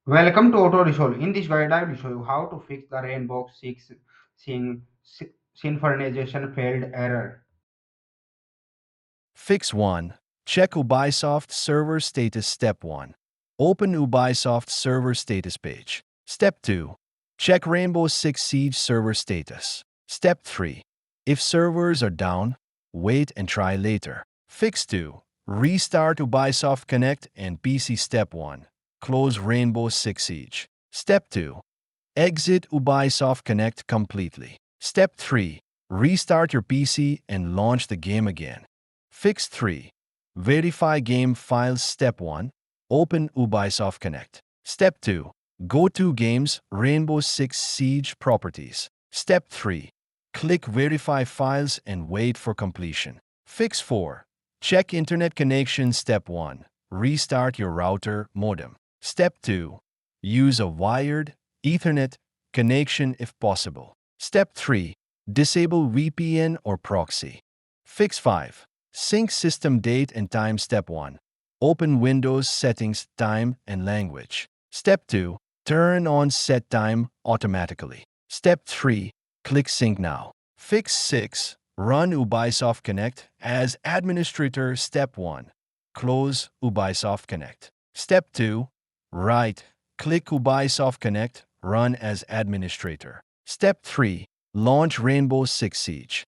Welcome to Auto Resolve. In this guide, I will show you how to fix the Rainbow Six Syn- Synchronization Failed error. Fix 1. Check Ubisoft Server Status Step 1. Open Ubisoft Server Status page. Step 2. Check Rainbow Six Siege Server Status. Step 3. If servers are down, wait and try later. Fix 2. Restart Ubisoft Connect and PC. Step 1. Close Rainbow Six Siege. Step 2. Exit Ubisoft Connect completely. Step 3. Restart your PC and launch the game again. Fix 3. Verify game files. Step 1. Open Ubisoft Connect. Step 2. Go to Games, Rainbow Six Siege Properties. Step 3. Click Verify Files and wait for completion. Fix 4. Check Internet connection. Step 1. Restart your router modem. Step 2. Use a wired Ethernet connection if possible. Step 3. Disable VPN or proxy. Fix 5. Sync system date and time. Step 1. Open Windows settings, time and language. Step 2. Turn on set time automatically. Step 3. Click Sync now. Fix 6. Run Ubisoft Connect as administrator. Step 1. Close Ubisoft Connect. Step 2. Right. Click Ubisoft Connect. Run as administrator. Step 3. Launch Rainbow Six Siege.